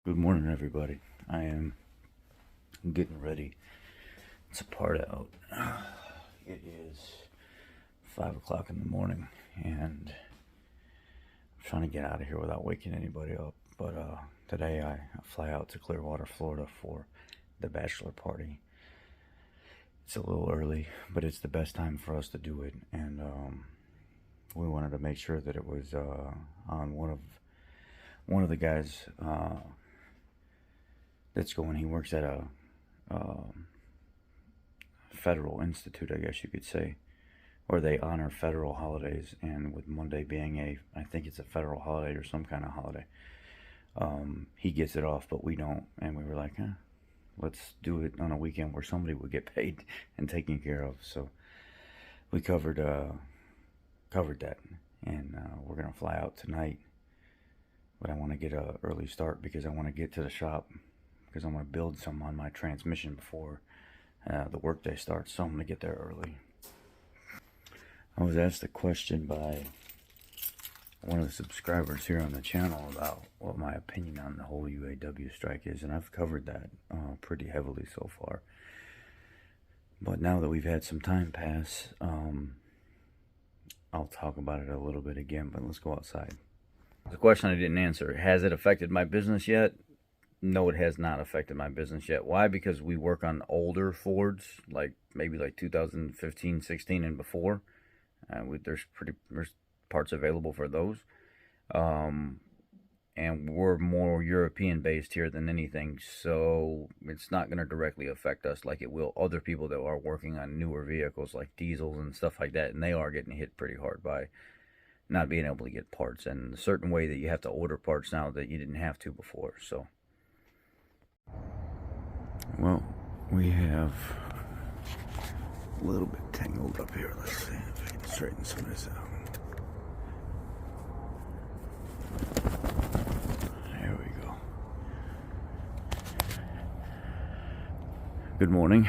Good morning, everybody. I am getting ready to part out. It is 5 o'clock in the morning, and I'm trying to get out of here without waking anybody up. But today I fly out to Clearwater, Florida for the Bachelor party. It's a little early, but it's the best time for us to do it, and we wanted to make sure that it was on one of the guys that's going. He works at a federal institute, I guess you could say, where they honor federal holidays, and with Monday being I think it's a federal holiday or some kind of holiday, he gets it off, but we don't, and we were like, let's do it on a weekend where somebody would get paid and taken care of. So we covered that, and we're gonna fly out tonight, but I want to get an early start because I want to get to the shop, because I'm going to build some on my transmission before the workday starts, so I'm going to get there early. I was asked a question by one of the subscribers here on the channel about what my opinion on the whole UAW strike is, and I've covered that pretty heavily so far. But now that we've had some time pass, I'll talk about it a little bit again, but let's go outside. The question I didn't answer: has it affected my business yet? No, it has not affected my business yet. Why? Because we work on older Fords, maybe 2015, 16, and before. There's parts available for those. And we're more European based here than anything, so it's not going to directly affect us like it will other people that are working on newer vehicles like diesels and stuff like that, and they are getting hit pretty hard by not being able to get parts, and a certain way that you have to order parts now that you didn't have to before. So, well, we have a little bit tangled up here. Let's see if I can straighten some of this out. There we go. Good morning.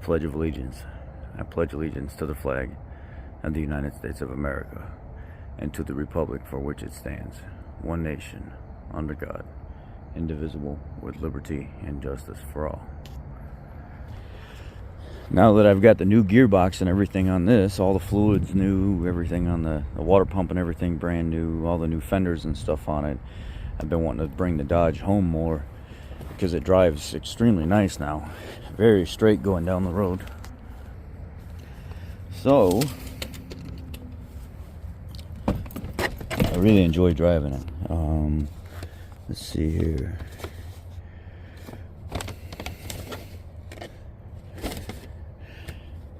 Pledge of Allegiance. I pledge allegiance to the flag of the United States of America and to the republic for which it stands, one nation, under God, indivisible, with liberty and justice for all. Now that I've got the new gearbox and everything on this, all the fluids new, everything on the water pump and everything brand new, all the new fenders and stuff on it, I've been wanting to bring the Dodge home more because it drives extremely nice now. Very straight going down the road. So, I really enjoy driving it. Let's see here.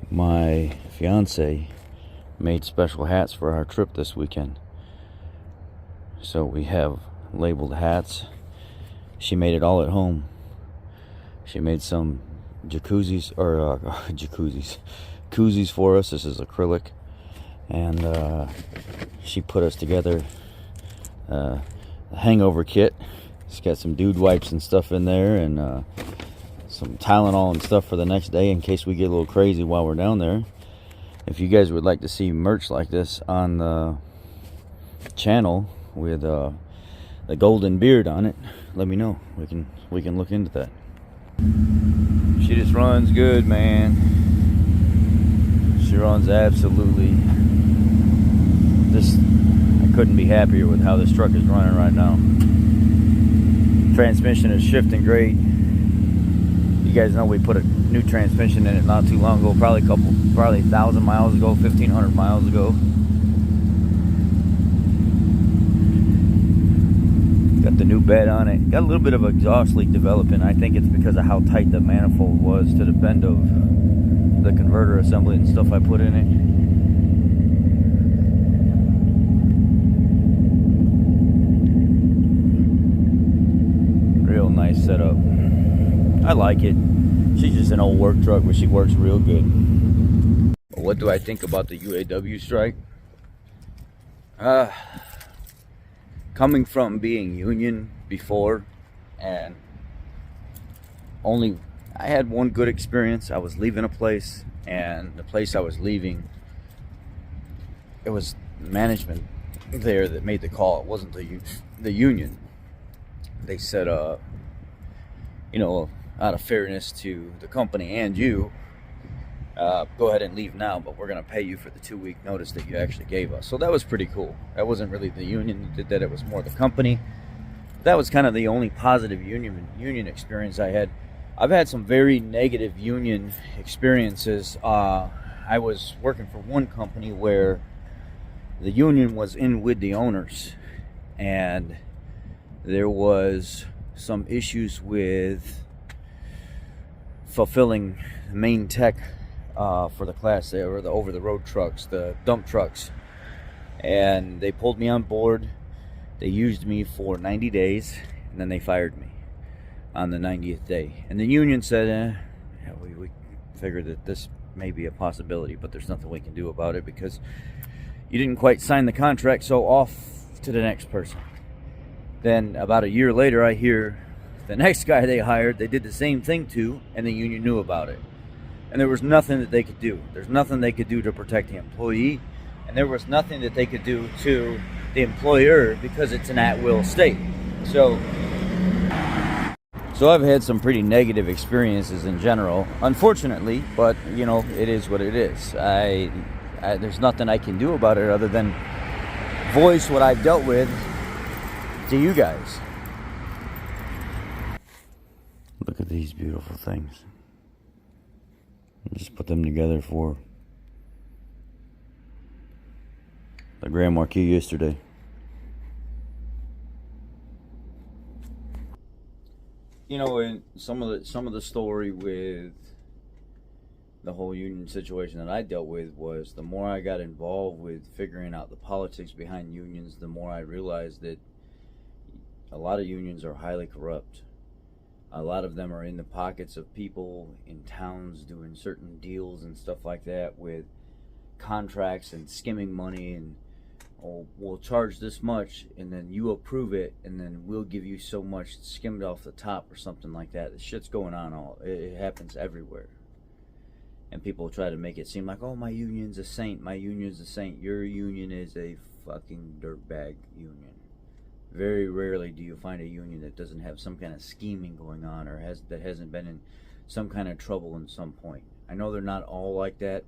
My fiance made special hats for our trip this weekend. So we have labeled hats. She made it all at home. She made some koozies for us. This is acrylic. And she put us together a hangover kit. It's got some dude wipes and stuff in there, and some Tylenol and stuff for the next day in case we get a little crazy while we're down there. If you guys would like to see merch like this on the channel with the golden beard on it, let me know. We can look into that. She just runs good, man. She runs absolutely. I couldn't be happier with how this truck is running right now. Transmission is shifting great. You guys know we put a new transmission in it not too long ago, probably 1,000 miles ago, 1,500 miles ago. Got the new bed on it. Got a little bit of exhaust leak developing. I think it's because of how tight the manifold was to the bend of the converter assembly and stuff I put in it. Real nice setup. I like it. She's just an old work truck, but she works real good. What do I think about the UAW strike? Coming from being union before, and I had one good experience. I was leaving a place, and the place I was leaving, it was management there that made the call. It wasn't the union. they said, out of fairness to the company and you, go ahead and leave now, but we're going to pay you for the 2-week notice that you actually gave us. So that was pretty cool. That wasn't really the union that did that. It was more the company. That was kind of the only positive union experience I had. I've had some very negative union experiences. I was working for one company where the union was in with the owners, and there was some issues with fulfilling the main tech for the class there, or the over-the-road trucks, the dump trucks. And they pulled me on board. They used me for 90 days, and then they fired me on the 90th day. And the union said, yeah, we figured that this may be a possibility, but there's nothing we can do about it because you didn't quite sign the contract, so off to the next person. Then about a year later, I hear the next guy they hired, they did the same thing to, and the union knew about it. And there was nothing that they could do. There's nothing they could do to protect the employee, and there was nothing that they could do to the employer because it's an at-will state. So I've had some pretty negative experiences in general, unfortunately, but, it is what it is. There's nothing I can do about it other than voice what I've dealt with to you guys. Look at these beautiful things. Just put them together for the Grand Marquis yesterday. In some of the story with the whole union situation that I dealt with was, the more I got involved with figuring out the politics behind unions, the more I realized that a lot of unions are highly corrupt. A lot of them are in the pockets of people in towns doing certain deals and stuff like that with contracts and skimming money, and we'll charge this much and then you approve it and then we'll give you so much skimmed off the top or something like that. The shit's going on it happens everywhere. And people try to make it seem like, oh, my union's a saint, my union's a saint. Your union is a fucking dirtbag union. Very rarely do you find a union that doesn't have some kind of scheming going on, or that hasn't been in some kind of trouble in some point. I know they're not all like that,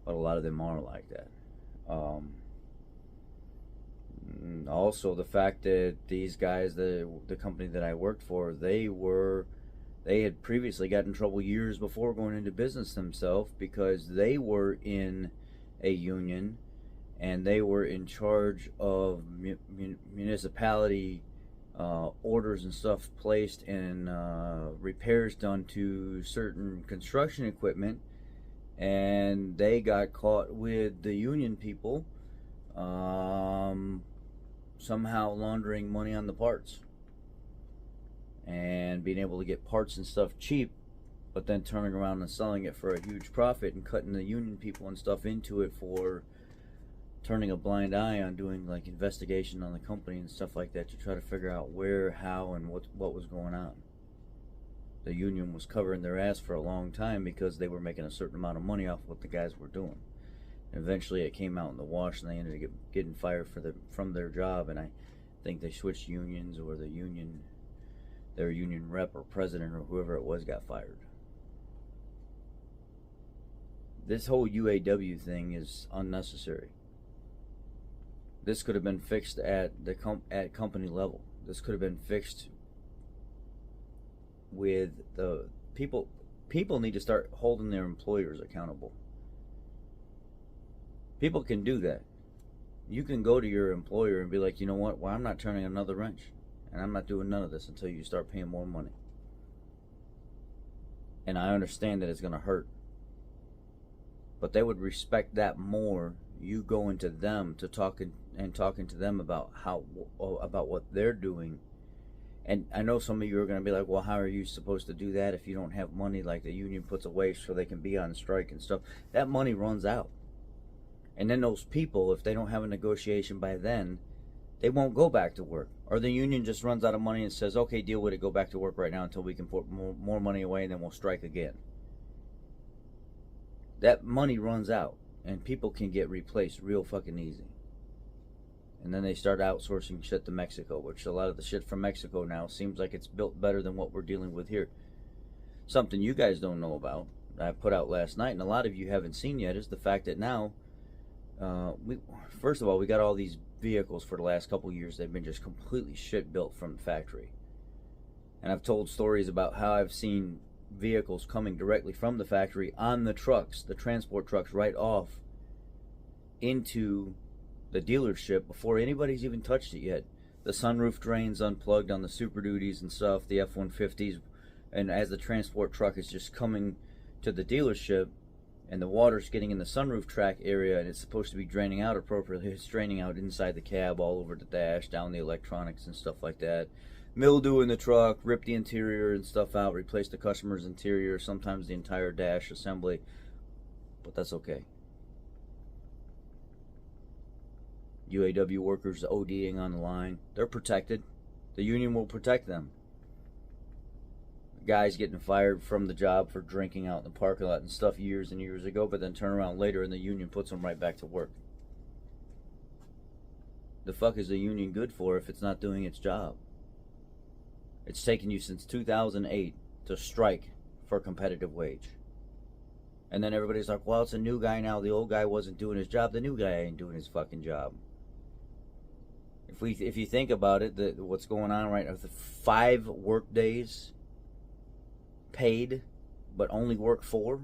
but a lot of them are like that. Also, the fact that these guys, the company that I worked for, they had previously gotten in trouble years before going into business themselves because they were in a union and they were in charge of municipality orders and stuff placed and repairs done to certain construction equipment, and they got caught with the union people somehow laundering money on the parts and being able to get parts and stuff cheap, but then turning around and selling it for a huge profit and cutting the union people and stuff into it for turning a blind eye on doing like investigation on the company and stuff like that to try to figure out where, how, and what was going on. The union was covering their ass for a long time because they were making a certain amount of money off what the guys were doing. And eventually it came out in the wash and they ended up getting fired from their job, and I think they switched unions, or their union rep or president or whoever it was got fired. This whole UAW thing is unnecessary. This could have been fixed at company level. This could have been fixed with the people. People need to start holding their employers accountable. People can do that. You can go to your employer and be like, you know what? Well, I'm not turning another wrench, and I'm not doing none of this until you start paying more money. And I understand that it's going to hurt, but they would respect that more. You going to them to talking to them about about what they're doing. And I know some of you are going to be like, well, how are you supposed to do that if you don't have money like the union puts away so they can be on strike and stuff? That money runs out. And then those people, if they don't have a negotiation by then, they won't go back to work. Or the union just runs out of money and says, okay, deal with it, go back to work right now until we can put more money away, and then we'll strike again. That money runs out, and people can get replaced real fucking easy. And then they start outsourcing shit to Mexico, which a lot of the shit from Mexico now seems like it's built better than what we're dealing with here. Something you guys don't know about, I put out last night, and a lot of you haven't seen yet, is the fact that now, first of all, we got all these vehicles for the last couple of years. They've been just completely shit built from the factory. And I've told stories about how I've seen vehicles coming directly from the factory on the trucks, the transport trucks, right off into the dealership before anybody's even touched it yet. The sunroof drains unplugged on the Super Duties and stuff, the F-150s, and as the transport truck is just coming to the dealership and the water's getting in the sunroof track area and it's supposed to be draining out appropriately, it's draining out inside the cab, all over the dash, down the electronics and stuff like that. Mildew in the truck, rip the interior and stuff out, replace the customer's interior, sometimes the entire dash assembly, but that's okay. UAW workers ODing on the line, they're protected. The union will protect them. Guys getting fired from the job for drinking out in the parking lot and stuff years and years ago, but then turn around later and the union puts them right back to work. The fuck is the union good for if it's not doing its job? It's taken you since 2008 to strike for a competitive wage. And then everybody's like, well, it's a new guy now. The old guy wasn't doing his job. The new guy ain't doing his fucking job. If you think about it, what's going on right now, the 5 work days paid, but only work 4,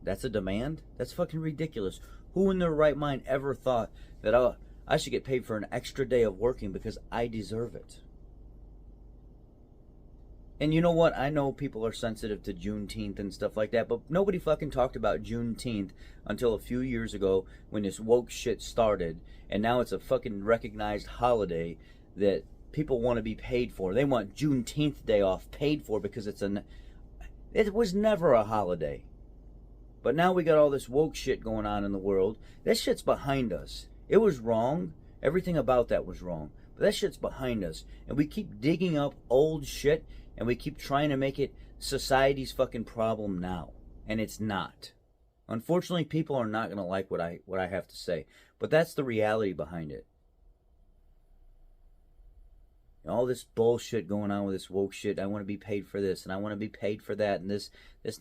that's a demand? That's fucking ridiculous. Who in their right mind ever thought that I should get paid for an extra day of working because I deserve it? And you know what? I know people are sensitive to Juneteenth and stuff like that, but nobody fucking talked about Juneteenth until a few years ago when this woke shit started, and now it's a fucking recognized holiday that people want to be paid for. They want Juneteenth day off paid for because it was never a holiday. But now we got all this woke shit going on in the world. That shit's behind us. It was wrong. Everything about that was wrong. But that shit's behind us. And we keep digging up old shit and we keep trying to make it society's fucking problem now. And it's not. Unfortunately, people are not going to like what I have to say. But that's the reality behind it. All this bullshit going on with this woke shit. I want to be paid for this and I want to be paid for that, and this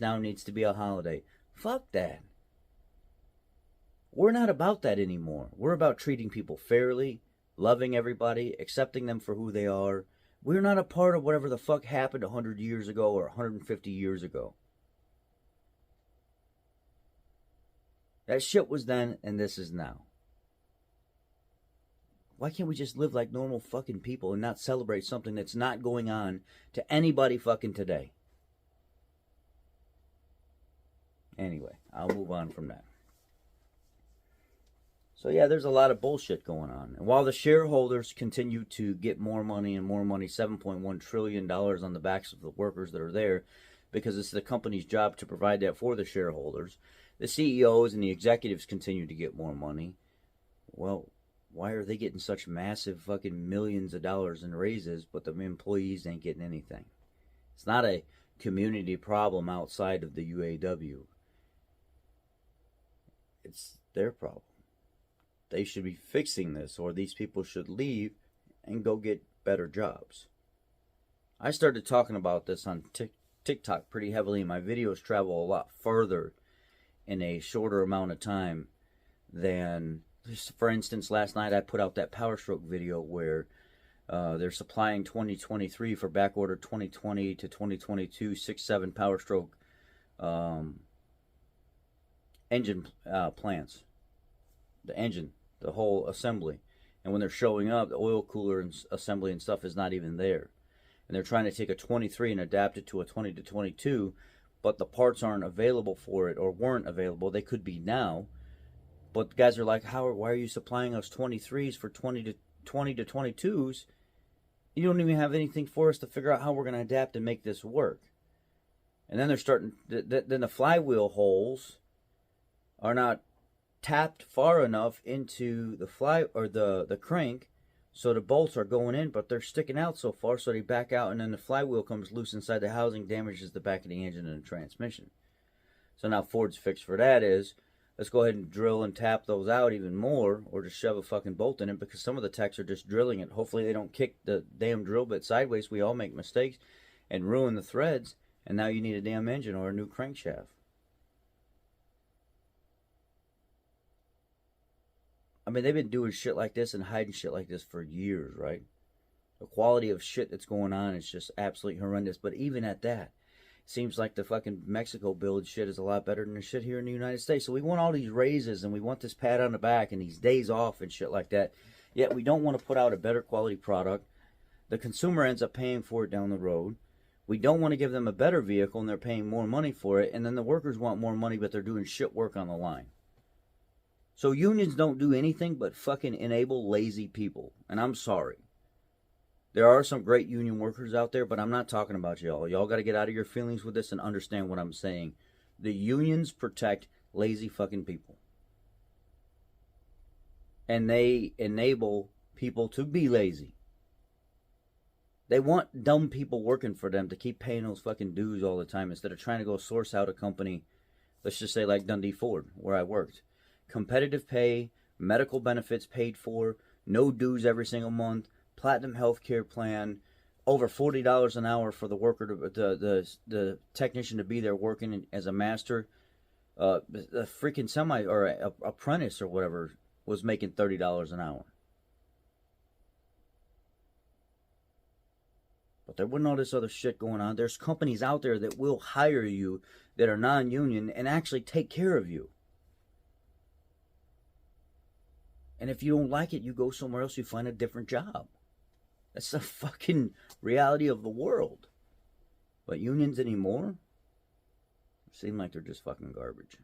now needs to be a holiday. Fuck that. We're not about that anymore. We're about treating people fairly, loving everybody, accepting them for who they are. We're not a part of whatever the fuck happened 100 years ago or 150 years ago. That shit was then and this is now. Why can't we just live like normal fucking people and not celebrate something that's not going on to anybody fucking today? Anyway, I'll move on from that. So yeah, there's a lot of bullshit going on. And while the shareholders continue to get more money and more money, $7.1 trillion on the backs of the workers that are there, because it's the company's job to provide that for the shareholders, the CEOs and the executives continue to get more money. Well, why are they getting such massive fucking millions of dollars in raises, but the employees ain't getting anything? It's not a community problem outside of the UAW. It's their problem. They should be fixing this, or these people should leave and go get better jobs. I started talking about this on TikTok pretty heavily. My videos travel a lot further in a shorter amount of time than, for instance, last night I put out that Power Stroke video where they're supplying 2023 for backorder 2020 to 2022 6.7 Power Stroke engine plants. The engine, the whole assembly. And when they're showing up, the oil cooler and assembly and stuff is not even there. And they're trying to take a 23 and adapt it to a 20 to 22, but the parts aren't available for it, or weren't available. They could be now. But the guys are like, why are you supplying us 23s for 20 to 22s? You don't even have anything for us to figure out how we're going to adapt and make this work. And then they're starting, then the flywheel holes are not tapped far enough into the the crank, so the bolts are going in, but they're sticking out so far, so they back out, and then the flywheel comes loose inside the housing, damages the back of the engine and the transmission. So now Ford's fix for that is, let's go ahead and drill and tap those out even more, or just shove a fucking bolt in it, because some of the techs are just drilling it. Hopefully they don't kick the damn drill bit sideways. We all make mistakes and ruin the threads, and now you need a damn engine or a new crankshaft. I mean, they've been doing shit like this and hiding shit like this for years, right? The quality of shit that's going on is just absolutely horrendous. But even at that, it seems like the fucking Mexico build shit is a lot better than the shit here in the United States. So we want all these raises and we want this pat on the back and these days off and shit like that. Yet we don't want to put out a better quality product. The consumer ends up paying for it down the road. We don't want to give them a better vehicle and they're paying more money for it. And then the workers want more money, but they're doing shit work on the line. So unions don't do anything but fucking enable lazy people. And I'm sorry. There are some great union workers out there, but I'm not talking about y'all. Y'all got to get out of your feelings with this and understand what I'm saying. The unions protect lazy fucking people. And they enable people to be lazy. They want dumb people working for them to keep paying those fucking dues all the time instead of trying to go source out a company, let's just say like Dundee Ford, where I worked. Competitive pay, medical benefits paid for, no dues every single month, platinum health care plan, over $40 an hour for the worker, the technician to be there working as a master. The freaking semi or apprentice or whatever was making $30 an hour. But there wasn't all this other shit going on. There's companies out there that will hire you that are non-union and actually take care of you. And if you don't like it, you go somewhere else, you find a different job. That's the fucking reality of the world. But unions anymore seem like they're just fucking garbage.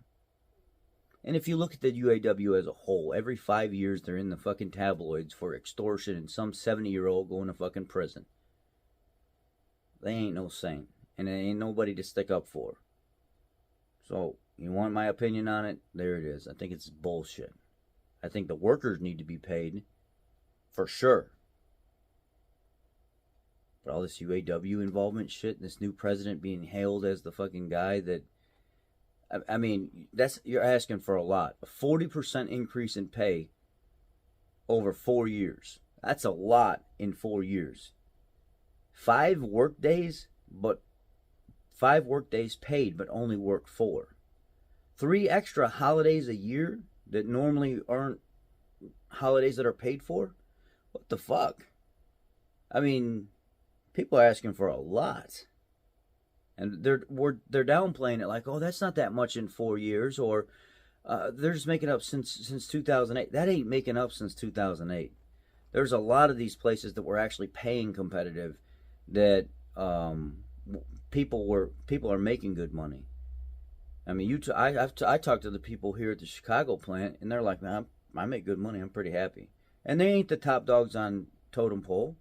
And if you look at the UAW as a whole, every 5 years they're in the fucking tabloids for extortion and some 70-year-old going to fucking prison. They ain't no saint. And there ain't nobody to stick up for. So, you want my opinion on it? There it is. I think it's bullshit. I think the workers need to be paid, for sure. But all this UAW involvement shit, and this new president being hailed as the fucking guy that, I mean, you're asking for a lot. A 40% increase in pay over 4 years. That's a lot in 4 years. 5 work days, but 5 work days paid, but only work 4. 3 extra holidays a year that normally aren't holidays that are paid for? What the fuck? I mean, people are asking for a lot. And they're downplaying it like, oh, that's not that much in 4 years, or they're just making up since 2008. That ain't making up since 2008. There's a lot of these places that were actually paying competitive that people are making good money. I mean, I talked to the people here at the Chicago plant, and they're like, man, I make good money. I'm pretty happy. And they ain't the top dogs on totem pole.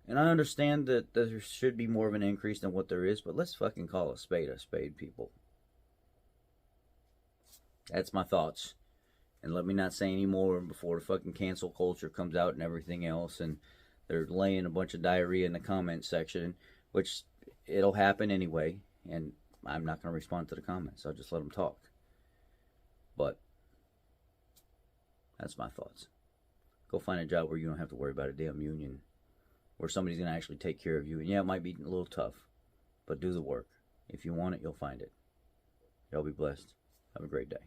And I understand that there should be more of an increase than what there is, but let's fucking call a spade, people. That's my thoughts. And let me not say any more before the fucking cancel culture comes out and everything else, and they're laying a bunch of diarrhea in the comment section, which it'll happen anyway, and I'm not going to respond to the comments. I'll just let them talk. But that's my thoughts. Go find a job where you don't have to worry about a damn union, where somebody's going to actually take care of you. And yeah, it might be a little tough, but do the work. If you want it, you'll find it. Y'all be blessed. Have a great day.